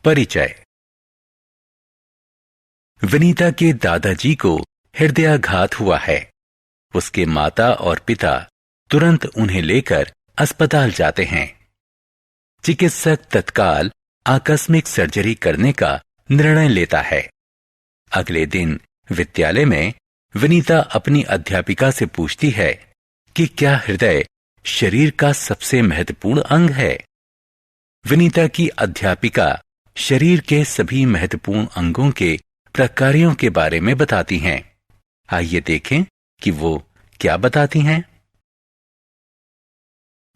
परिचय। विनीता के दादाजी को हृदयाघात हुआ है। उसके माता और पिता तुरंत उन्हें लेकर अस्पताल जाते हैं। चिकित्सक तत्काल आकस्मिक सर्जरी करने का निर्णय लेता है। अगले दिन विद्यालय में विनीता अपनी अध्यापिका से पूछती है कि क्या हृदय शरीर का सबसे महत्वपूर्ण अंग है। विनीता की अध्यापिका शरीर के सभी महत्वपूर्ण अंगों के प्रकारों के बारे में बताती हैं। आइए देखें कि वो क्या बताती हैं।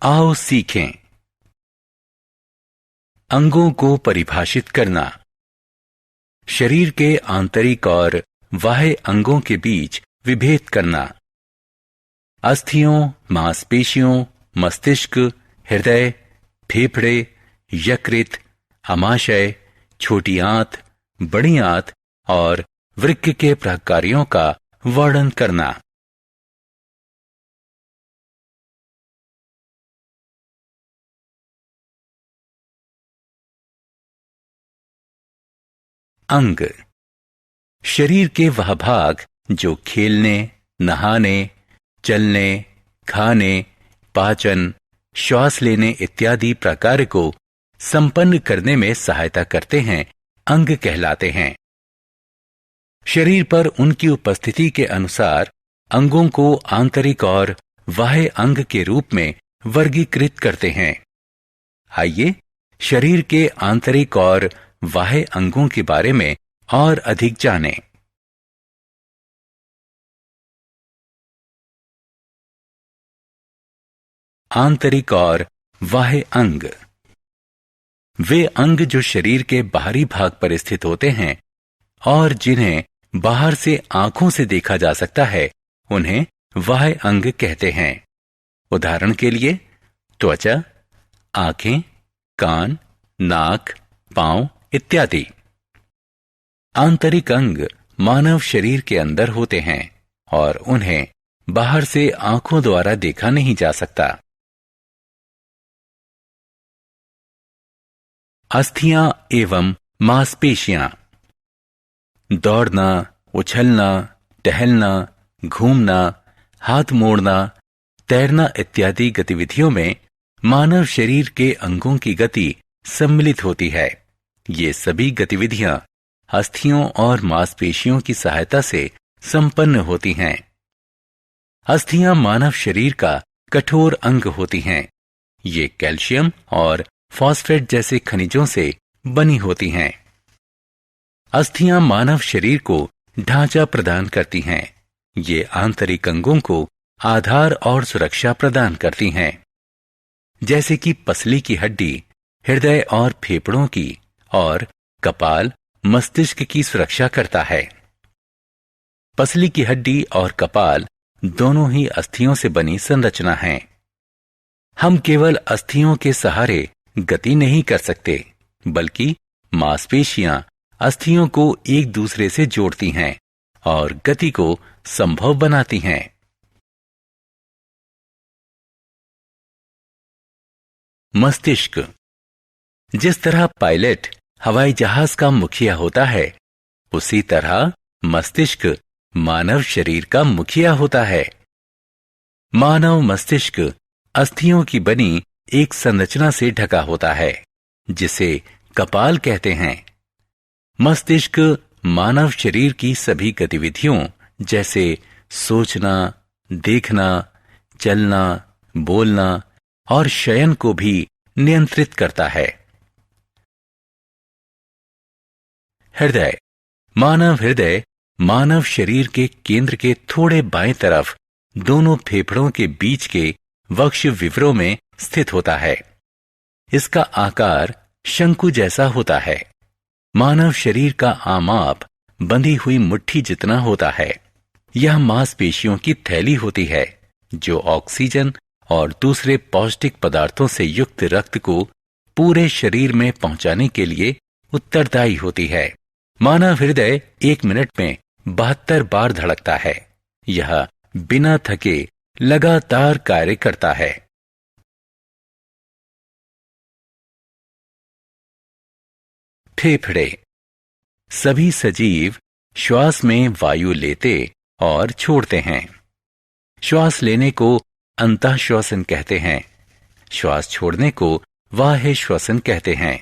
आओ सीखें। अंगों को परिभाषित करना। शरीर के आंतरिक और बाह्य अंगों के बीच विभेद करना। अस्थियों, मांसपेशियों, मस्तिष्क, हृदय, फेफड़े, यकृत, आमाशय, छोटी आंत, बड़ी आंत और वृक्क के प्रकारों का वर्णन करना। अंग। शरीर के वह भाग जो खेलने, नहाने, चलने, खाने, पाचन, श्वास लेने इत्यादि प्रकार को संपन्न करने में सहायता करते हैं, अंग कहलाते हैं। शरीर पर उनकी उपस्थिति के अनुसार अंगों को आंतरिक और बाह्य अंग के रूप में वर्गीकृत करते हैं। आइए शरीर के आंतरिक और बाह्य अंगों के बारे में और अधिक जानें। आंतरिक और बाह्य अंग। वे अंग जो शरीर के बाहरी भाग पर स्थित होते हैं और जिन्हें बाहर से आंखों से देखा जा सकता है, उन्हें बाह्य अंग कहते हैं। उदाहरण के लिए त्वचा, आंखें, कान, नाक, पांव इत्यादि। आंतरिक अंग मानव शरीर के अंदर होते हैं और उन्हें बाहर से आंखों द्वारा देखा नहीं जा सकता। अस्थियां एवं मांसपेशियां। दौड़ना, उछलना, टहलना, घूमना, हाथ मोड़ना, तैरना इत्यादि गतिविधियों में मानव शरीर के अंगों की गति सम्मिलित होती है। ये सभी गतिविधियां अस्थियों और मांसपेशियों की सहायता से संपन्न होती हैं। अस्थियां मानव शरीर का कठोर अंग होती हैं। ये कैल्शियम और फॉस्फेट जैसे खनिजों से बनी होती हैं। अस्थियां मानव शरीर को ढांचा प्रदान करती हैं। ये आंतरिक अंगों को आधार और सुरक्षा प्रदान करती हैं, जैसे कि पसली की हड्डी हृदय और फेफड़ों की और कपाल मस्तिष्क की सुरक्षा करता है। पसली की हड्डी और कपाल दोनों ही अस्थियों से बनी संरचना है। हम केवल अस्थियों के सहारे गति नहीं कर सकते, बल्कि मांसपेशियां अस्थियों को एक दूसरे से जोड़ती हैं और गति को संभव बनाती हैं। मस्तिष्क। जिस तरह पायलट हवाई जहाज का मुखिया होता है, उसी तरह मस्तिष्क मानव शरीर का मुखिया होता है। मानव मस्तिष्क अस्थियों की बनी एक संरचना से ढका होता है, जिसे कपाल कहते हैं। मस्तिष्क मानव शरीर की सभी गतिविधियों जैसे सोचना, देखना, चलना, बोलना और शयन को भी नियंत्रित करता है। हृदय। मानव हृदय मानव शरीर के केंद्र के थोड़े बाएं तरफ दोनों फेफड़ों के बीच के वक्ष विवरों में स्थित होता है। इसका आकार शंकु जैसा होता है। मानव शरीर का आमाप बंधी हुई मुट्ठी जितना होता है। यह मांसपेशियों की थैली होती है, जो ऑक्सीजन और दूसरे पौष्टिक पदार्थों से युक्त रक्त को पूरे शरीर में पहुंचाने के लिए उत्तरदायी होती है। मानव हृदय 1 मिनट में 72 बार धड़कता है। यह बिना थके लगातार कार्य करता है। फेफड़े। सभी सजीव श्वास में वायु लेते और छोड़ते हैं। श्वास लेने को अंतःश्वसन कहते हैं। श्वास छोड़ने को बाह्य श्वसन कहते हैं।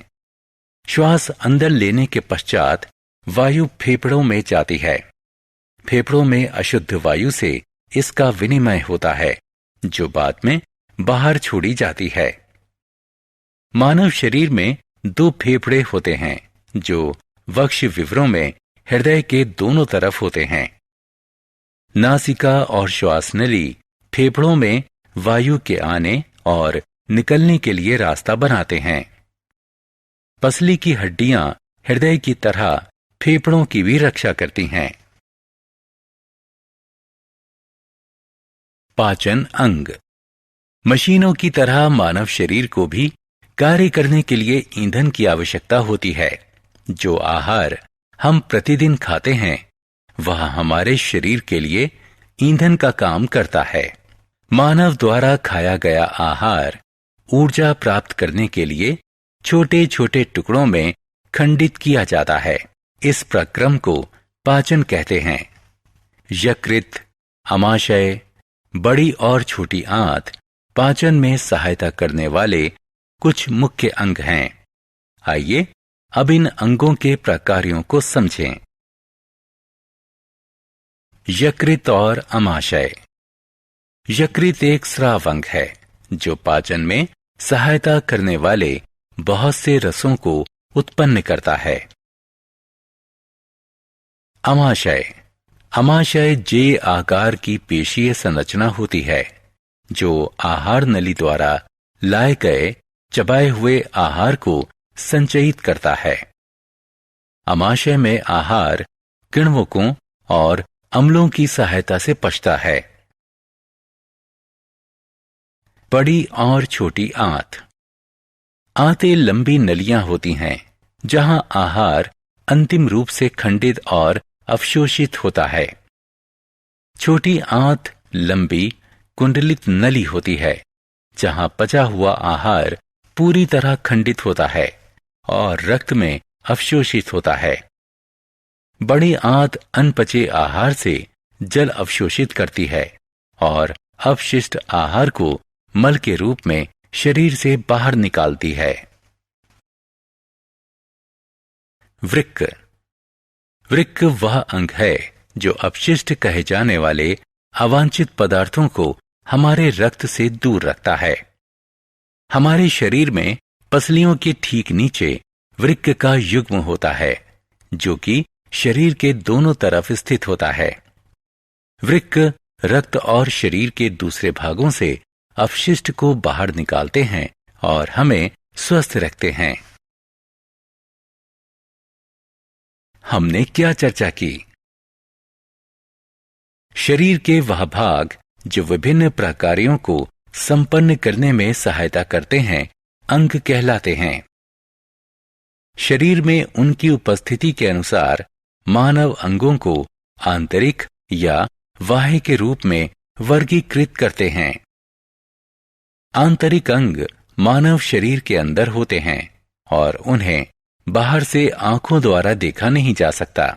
श्वास अंदर लेने के पश्चात वायु फेफड़ों में जाती है। फेफड़ों में अशुद्ध वायु से इसका विनिमय होता है, जो बाद में बाहर छोड़ी जाती है। मानव शरीर में 2 फेफड़े होते हैं, जो वक्ष विवरों में हृदय के दोनों तरफ होते हैं। नासिका और श्वास नली फेफड़ों में वायु के आने और निकलने के लिए रास्ता बनाते हैं। पसली की हड्डियां हृदय की तरह फेफड़ों की भी रक्षा करती हैं। पाचन अंग। मशीनों की तरह मानव शरीर को भी कार्य करने के लिए ईंधन की आवश्यकता होती है। जो आहार हम प्रतिदिन खाते हैं वह हमारे शरीर के लिए ईंधन का काम करता है। मानव द्वारा खाया गया आहार ऊर्जा प्राप्त करने के लिए छोटे छोटे टुकड़ों में खंडित किया जाता है। इस प्रक्रम को पाचन कहते हैं। यकृत, आमाशय, बड़ी और छोटी आंत पाचन में सहायता करने वाले कुछ मुख्य अंग हैं। आइए अब इन अंगों के प्रकारों को समझें। यकृत और आमाशय। यकृत एक स्राव अंग है जो पाचन में सहायता करने वाले बहुत से रसों को उत्पन्न करता है। आमाशय। आमाशय जे आकार की पेशीय संरचना होती है जो आहार नली द्वारा लाए गए चबाए हुए आहार को संचयित करता है। आमाशय में आहार किण्वकों और अम्लों की सहायता से पचता है। बड़ी और छोटी आंत। आंतें लंबी नलियां होती हैं जहां आहार अंतिम रूप से खंडित और अवशोषित होता है। छोटी आंत लंबी कुंडलित नली होती है जहां पचा हुआ आहार पूरी तरह खंडित होता है और रक्त में अवशोषित होता है। बड़ी आंत अनपचे आहार से जल अवशोषित करती है और अपशिष्ट आहार को मल के रूप में शरीर से बाहर निकालती है। वृक्क। वृक्क वह अंग है जो अपशिष्ट कहे जाने वाले अवांछित पदार्थों को हमारे रक्त से दूर रखता है। हमारे शरीर में पसलियों के ठीक नीचे वृक्क का युग्म होता है जो कि शरीर के दोनों तरफ स्थित होता है। वृक्क रक्त और शरीर के दूसरे भागों से अपशिष्ट को बाहर निकालते हैं और हमें स्वस्थ रखते हैं। हमने क्या चर्चा की? शरीर के वह भाग जो विभिन्न प्रकारों को संपन्न करने में सहायता करते हैं अंग कहलाते हैं। शरीर में उनकी उपस्थिति के अनुसार मानव अंगों को आंतरिक या बाह्य के रूप में वर्गीकृत करते हैं। आंतरिक अंग मानव शरीर के अंदर होते हैं और उन्हें बाहर से आंखों द्वारा देखा नहीं जा सकता।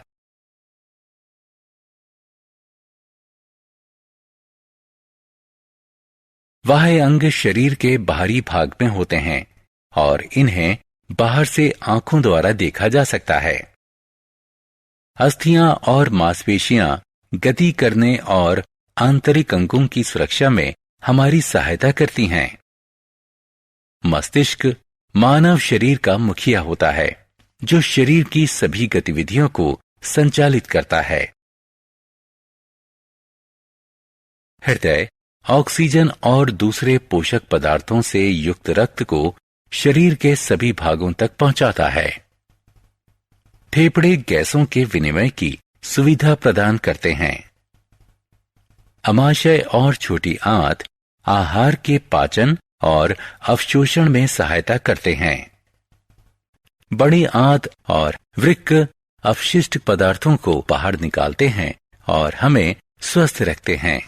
बाह्य अंग शरीर के बाहरी भाग में होते हैं और इन्हें बाहर से आंखों द्वारा देखा जा सकता है। अस्थियां और मांसपेशियां गति करने और आंतरिक अंगों की सुरक्षा में हमारी सहायता करती हैं। मस्तिष्क मानव शरीर का मुखिया होता है जो शरीर की सभी गतिविधियों को संचालित करता है। हृदय ऑक्सीजन और दूसरे पोषक पदार्थों से युक्त रक्त को शरीर के सभी भागों तक पहुंचाता है। फेफड़े गैसों के विनिमय की सुविधा प्रदान करते हैं। आमाशय और छोटी आंत आहार के पाचन और अवशोषण में सहायता करते हैं। बड़ी आंत और वृक्क अपशिष्ट पदार्थों को बाहर निकालते हैं और हमें स्वस्थ रखते हैं।